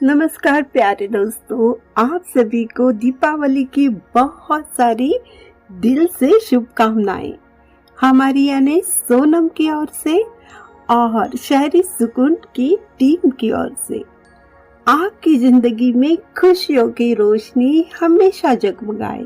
नमस्कार प्यारे दोस्तों, आप सभी को दीपावली की बहुत सारी दिल से शुभकामनाएं हमारी यानी सोनम की ओर से और शहरी सुकून की टीम की ओर से। आपकी जिंदगी में खुशियों की रोशनी हमेशा जगमगाए,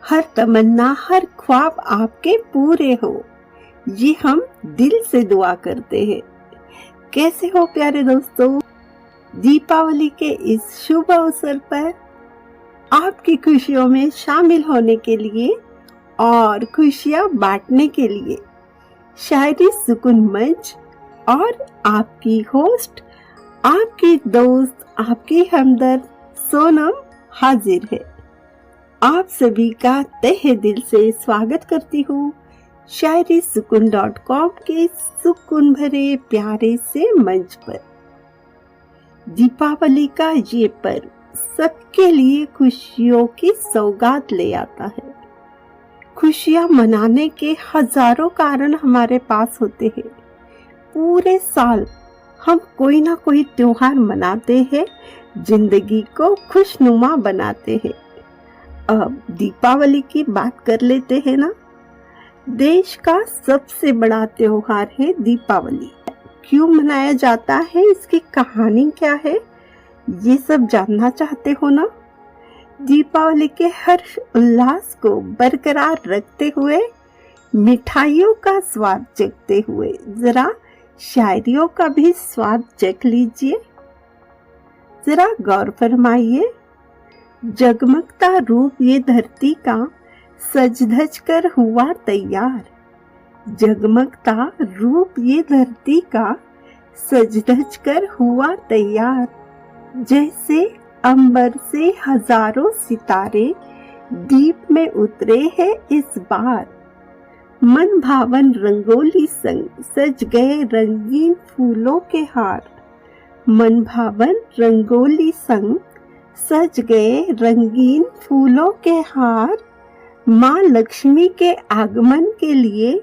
हर तमन्ना हर ख्वाब आपके पूरे हो, ये हम दिल से दुआ करते हैं। कैसे हो प्यारे दोस्तों? दीपावली के इस शुभ अवसर पर आपकी खुशियों में शामिल होने के लिए और खुशियां बांटने के लिए शायरी सुकून मंच और आपकी होस्ट, आपकी दोस्त, आपकी हमदर्द सोनम हाजिर है। आप सभी का तहे दिल से स्वागत करती हूँ शायरीसुकून.com के सुकून भरे प्यारे से मंच पर। दीपावली का ये पर्व सबके लिए खुशियों की सौगात ले आता है। खुशियां मनाने के हजारों कारण हमारे पास होते हैं। पूरे साल हम कोई ना कोई त्योहार मनाते हैं, जिंदगी को खुशनुमा बनाते हैं। अब दीपावली की बात कर लेते हैं ना। देश का सबसे बड़ा त्योहार है दीपावली। क्यों मनाया जाता है, इसकी कहानी क्या है, ये सब जानना चाहते हो ना? दीपावली के हर्ष उल्लास को बरकरार रखते हुए, मिठाइयों का स्वाद चखते हुए जरा शायरियों का भी स्वाद चख लीजिए। जरा गौर फरमाइए, जगमगता रूप ये धरती का सज धज कर हुआ तैयार। जगमगता रूप ये धरती का सज धज कर हुआ तैयार। जैसे अंबर से हजारों सितारे दीप में उतरे हैं इस बार। मन भावन रंगोली संग सज गए रंगीन फूलों के हार। मन भावन रंगोली संग सज गए रंगीन फूलों के हार। माँ लक्ष्मी के आगमन के लिए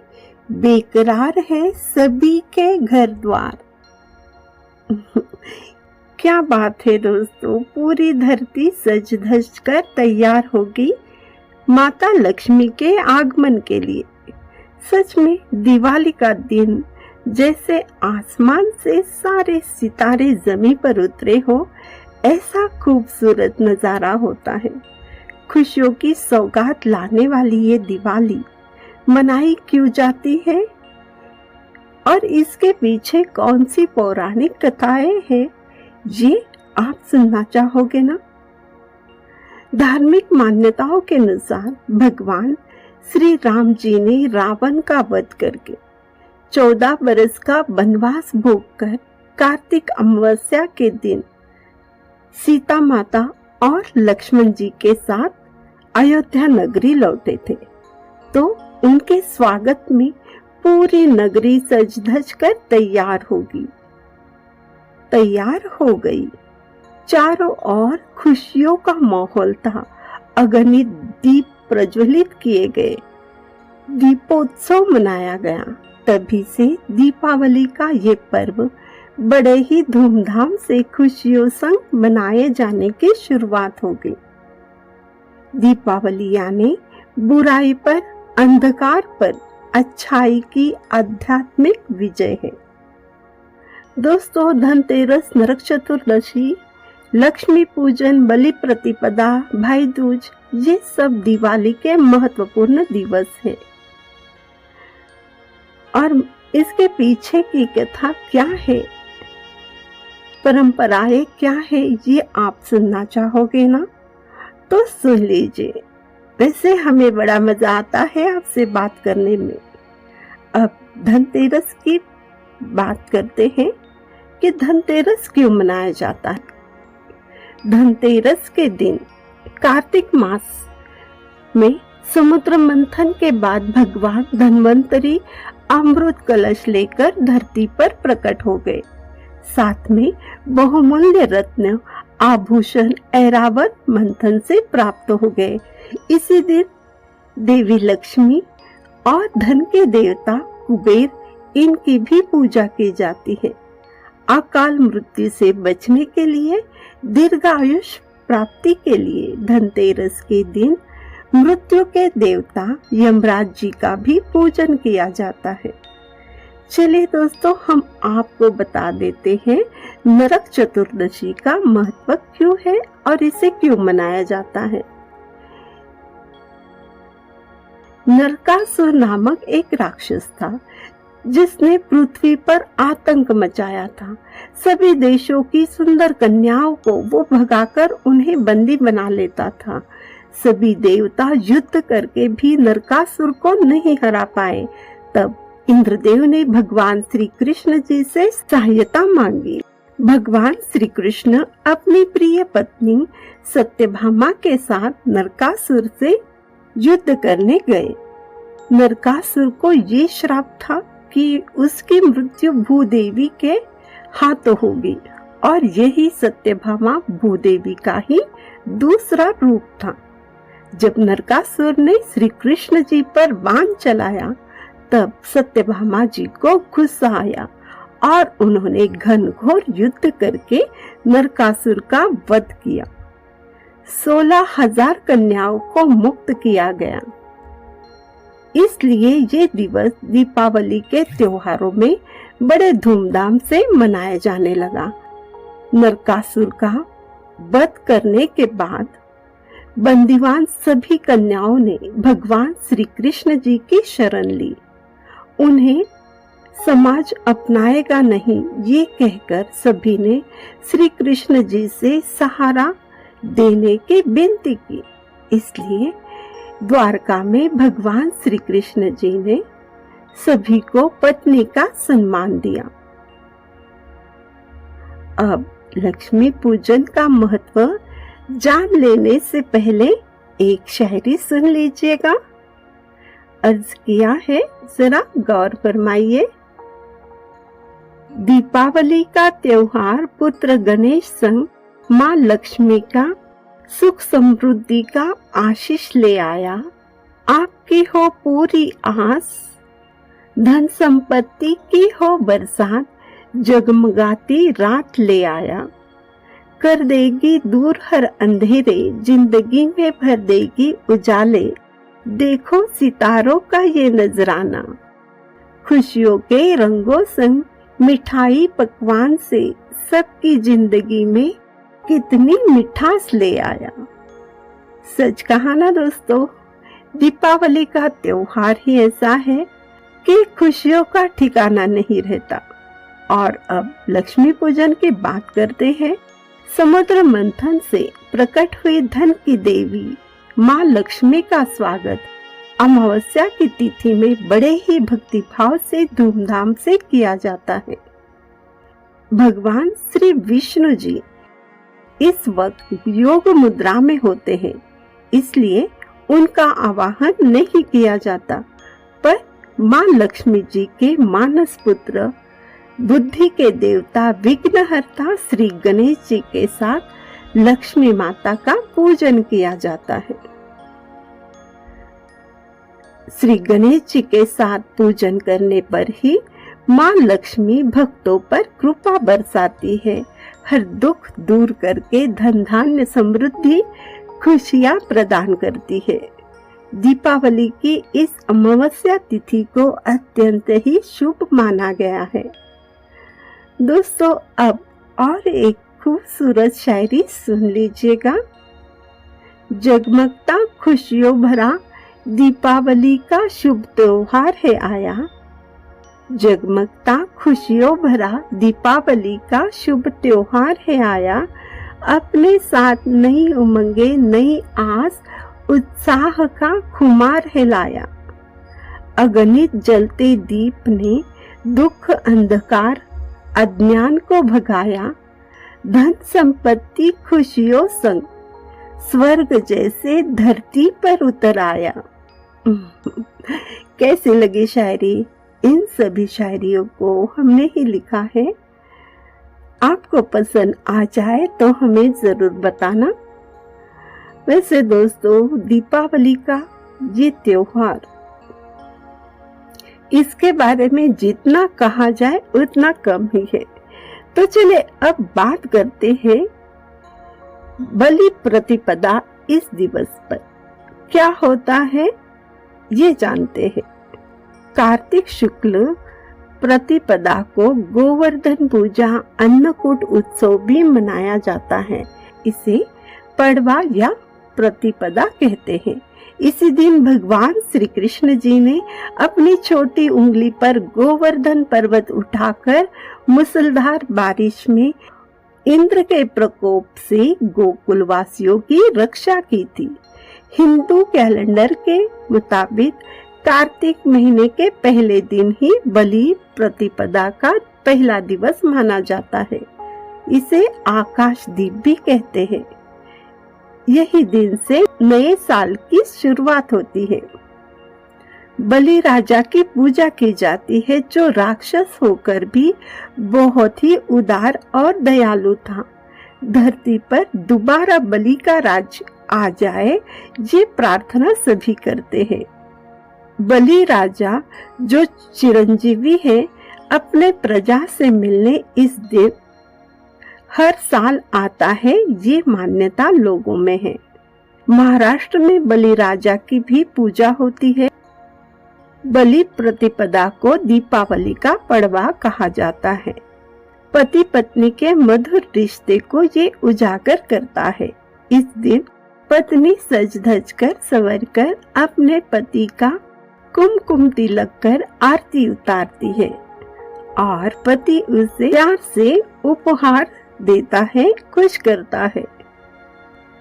बेकरार है सभी के घर द्वार। क्या बात है दोस्तों, पूरी धरती सज धज कर तैयार होगी माता लक्ष्मी के आगमन के लिए। सच में दिवाली का दिन जैसे आसमान से सारे सितारे जमीन पर उतरे हो, ऐसा खूबसूरत नजारा होता है। खुशियों की सौगात लाने वाली ये दिवाली मनाई क्यों जाती है और इसके पीछे कौन सी पौराणिक कथाएं हैं, ये आप सुनना चाहोगे ना? धार्मिक मान्यताओं के अनुसार भगवान श्री राम जी ने रावण का वध करके 14 बरस का वनवास भोगकर कार्तिक अमावस्या के दिन सीता माता और लक्ष्मण जी के साथ अयोध्या नगरी लौटे थे। तो उनके स्वागत में पूरी नगरी सज धज कर तैयार हो गई। चारों ओर खुशियों का माहौल था। अगणित दीप प्रज्वलित किए गए, दीपोत्सव मनाया गया। तभी से दीपावली का ये पर्व बड़े ही धूमधाम से खुशियों संग मनाए जाने की शुरुआत हो गई। दीपावली यानी बुराई पर, अंधकार पर अच्छाई की आध्यात्मिक विजय है। दोस्तों, धनतेरस, नरक चतुर्दशी, लक्ष्मी पूजन, बलि प्रतिपदा, भाई दूज, ये सब दिवाली के महत्वपूर्ण दिवस हैं। और इसके पीछे की कथा क्या है, परंपराएं क्या है, ये आप सुनना चाहोगे ना? तो सुन लीजिए। वैसे हमें बड़ा मजा आता है आपसे बात करने में। अब धनतेरस की बात करते हैं कि धनतेरस क्यों मनाया जाता है। धनतेरस के दिन कार्तिक मास में समुद्र मंथन के बाद भगवान धन्वंतरी अमृत कलश लेकर धरती पर प्रकट हो गए। साथ में बहुमूल्य रत्न आभूषण ऐरावत मंथन से प्राप्त हो गए। इसी दिन देवी लक्ष्मी और धन के देवता कुबेर, इनकी भी पूजा की जाती है। अकाल मृत्यु से बचने के लिए, दीर्घायुष प्राप्ति के लिए धनतेरस के दिन मृत्यु के देवता यमराज जी का भी पूजन किया जाता है। चलिए दोस्तों, हम आपको बता देते हैं नरक चतुर्दशी का महत्व क्यों है और इसे क्यों मनाया जाता है। नरकासुर नामक एक राक्षस था जिसने पृथ्वी पर आतंक मचाया था। सभी देशों की सुंदर कन्याओं को वो भगाकर उन्हें बंदी बना लेता था। सभी देवता युद्ध करके भी नरकासुर को नहीं हरा पाए। तब इंद्रदेव ने भगवान श्री कृष्ण जी से सहायता मांगी। भगवान श्री कृष्ण अपनी प्रिय पत्नी सत्यभामा के साथ नरकासुर से युद्ध करने गए। नरकासुर को ये श्राप था कि उसकी मृत्यु भूदेवी के हाथों होगी और यही सत्यभामा भूदेवी का ही दूसरा रूप था। जब नरकासुर ने श्री कृष्ण जी पर बाण चलाया तब सत्यभामा जी को गुस्सा आया और उन्होंने घनघोर युद्ध करके नरकासुर का वध किया। 16,000 कन्याओं को मुक्त किया गया। इसलिए ये दिवस दीपावली के त्योहारों में बड़े धूमधाम से मनाया जाने लगा। नरकासुर का वध करने के बाद बंदीवान सभी कन्याओं ने भगवान श्री कृष्ण जी की शरण ली। उन्हें समाज अपनाएगा नहीं, ये कहकर सभी ने श्री कृष्ण जी से सहारा देने की विनती की। इसलिए द्वारका में भगवान श्री कृष्ण जी ने सभी को पत्नी का सम्मान दिया। अब लक्ष्मी पूजन का महत्व जान लेने से पहले एक शायरी सुन लीजिएगा। अर्ज किया है, जरा गौर फरमाइए। दीपावली का त्योहार पुत्र गणेश संग माँ लक्ष्मी का सुख समृद्धि का आशीष ले आया। आपकी हो पूरी आस, धन संपत्ति की हो बरसात, जगमगाती रात ले आया। कर देगी दूर हर अंधेरे, जिंदगी में भर देगी उजाले। देखो सितारों का ये नजराना, खुशियों के रंगों संग मिठाई पकवान से सबकी जिंदगी में कितनी मिठास ले आया। सच कहा ना दोस्तों, दीपावली का त्योहार ही ऐसा है कि खुशियों का ठिकाना नहीं रहता। और अब लक्ष्मी पूजन की बात करते हैं। समुद्र मंथन से प्रकट हुई धन की देवी माँ लक्ष्मी का स्वागत अमावस्या की तिथि में बड़े ही भक्ति भाव से धूमधाम से किया जाता है। भगवान श्री विष्णु जी इस वक्त योग मुद्रा में होते हैं, इसलिए उनका आवाहन नहीं किया जाता, पर माँ लक्ष्मी जी के मानस पुत्र बुद्धि के देवता विघ्नहर्ता श्री गणेश जी के साथ लक्ष्मी माता का पूजन किया जाता है। श्री गणेश जी के साथ पूजन करने पर ही माँ लक्ष्मी भक्तों पर कृपा बरसाती है, हर दुख दूर करके धन धान्य समृद्धि खुशियां प्रदान करती है। दीपावली की इस अमावस्या तिथि को अत्यंत ही शुभ माना गया है। दोस्तों, अब और एक खूबसूरत शायरी सुन लीजिएगा। जगमगता खुशियों भरा दीपावली का शुभ त्योहार है आया। जगमगता खुशियों भरा दीपावली का शुभ त्योहार है आया। अपने साथ नई उमंगे नई आस उत्साह का खुमार है लाया। अगणित जलते दीप ने दुख अंधकार अज्ञान को भगाया। धन संपत्ति खुशियों संग स्वर्ग जैसे धरती पर उतर आया। कैसी लगी शायरी? इन सभी शायरियों को हमने ही लिखा है। आपको पसंद आ जाए तो हमें जरूर बताना। वैसे दोस्तों, दीपावली का ये त्योहार, इसके बारे में जितना कहा जाए उतना कम ही है। तो चले अब बात करते हैं बलि प्रतिपदा इस दिवस पर क्या होता है, ये जानते हैं। कार्तिक शुक्ल प्रतिपदा को गोवर्धन पूजा अन्नकूट उत्सव भी मनाया जाता है। इसे पड़वा या प्रतिपदा कहते हैं। इसी दिन भगवान श्री कृष्ण जी ने अपनी छोटी उंगली पर गोवर्धन पर्वत उठाकर मूसलधार बारिश में इंद्र के प्रकोप से गोकुलवासियों की रक्षा की थी। हिंदू कैलेंडर के मुताबिक कार्तिक महीने के पहले दिन ही बलि प्रतिपदा का पहला दिवस माना जाता है। इसे आकाश दीप भी कहते हैं। यही दिन से नए साल की शुरुआत होती है। बलि राजा की पूजा की जाती है, जो राक्षस होकर भी बहुत ही उदार और दयालु था। धरती पर दोबारा बलि का राज आ जाए, ये प्रार्थना सभी करते हैं। बलि राजा जो चिरंजीवी है, अपने प्रजा से मिलने इस दिन हर साल आता है, ये मान्यता लोगों में है। महाराष्ट्र में बलि राजा की भी पूजा होती है। बलि प्रतिपदा को दीपावली का पड़वा कहा जाता है। पति पत्नी के मधुर रिश्ते को ये उजागर करता है। इस दिन पत्नी सज धज कर संवर कर अपने पति का कुमकुम तिलक कर आरती उतारती है और पति उसे प्यार से उपहार देता है, खुश करता है।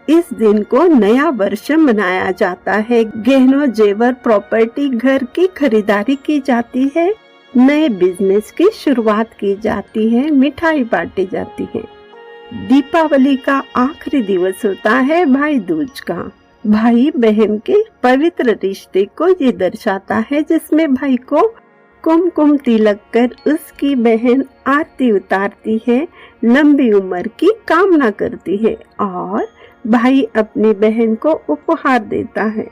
इस दिन को नया वर्ष मनाया जाता है। गहनों, जेवर, प्रॉपर्टी, घर की खरीदारी की जाती है। नए बिजनेस की शुरुआत की जाती है। मिठाई बांटी जाती है। दीपावली का आखिरी दिवस होता है भाई दूज का। भाई बहन के पवित्र रिश्ते को ये दर्शाता है, जिसमें भाई को कुमकुम तिलक कर उसकी बहन आरती उतारती है, लंबी उम्र की कामना करती है और भाई अपनी बहन को उपहार देता है।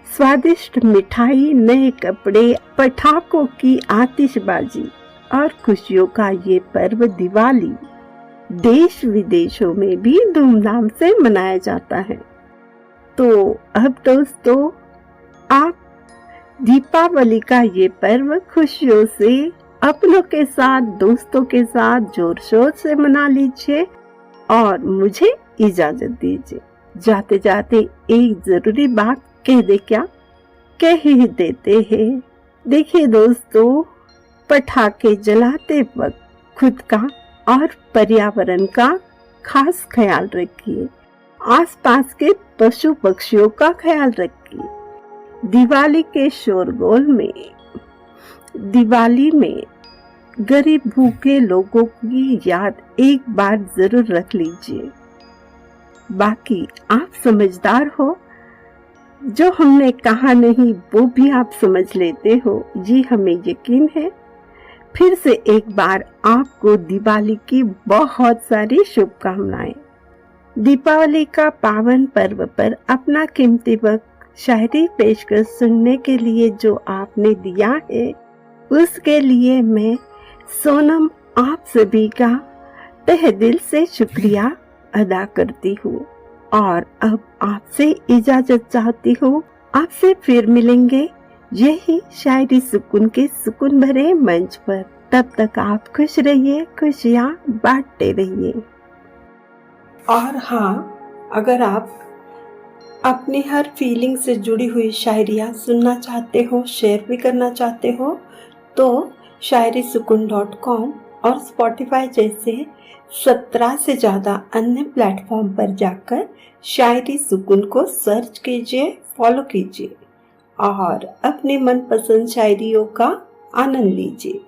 स्वादिष्ट मिठाई, नए कपड़े, पटाखों की आतिशबाजी और खुशियों का ये पर्व दिवाली देश विदेशों में भी धूमधाम से मनाया जाता है। तो अब दोस्तों, आप दीपावली का ये पर्व खुशियों से अपनों के साथ, दोस्तों के साथ जोर शोर से मना लीजिए और मुझे इजाजत दीजिए। जाते जाते एक जरूरी बात कह दे, क्या कह ही देते हैं। देखिए दोस्तों, पटाखे जलाते वक्त खुद का और पर्यावरण का खास ख्याल रखिए। आसपास के पशु पक्षियों का ख्याल रखिए। दिवाली के शोरगोल में, दिवाली में गरीब भूखे लोगों की याद एक बार जरूर रख लीजिए। बाकी आप समझदार हो, जो हमने कहा नहीं वो भी आप समझ लेते हो, ये हमें यकीन है। फिर से एक बार आपको दिवाली की बहुत सारी शुभकामनाएं। दीपावली का पावन पर्व पर अपना कीमती वक्त शायरी पेशकर सुनने के लिए जो आपने दिया है, उसके लिए मैं सोनम आप सभी का तहे दिल से शुक्रिया अदा करती हूँ और अब आपसे इजाजत चाहती हूँ। आपसे फिर मिलेंगे यही शायरी सुकून के सुकून भरे मंच पर। तब तक आप खुश रहिए, खुशियाँ बांटते रहिए। और हाँ, अगर आप अपनी हर फीलिंग से जुड़ी हुई शायरियाँ सुनना चाहते हो, शेयर भी करना चाहते हो, तो shayarisukun.com और Spotify जैसे 17 से ज़्यादा अन्य प्लेटफॉर्म पर जाकर शायरी सुकून को सर्च कीजिए, फॉलो कीजिए और अपनी मनपसंद शायरियों का आनंद लीजिए।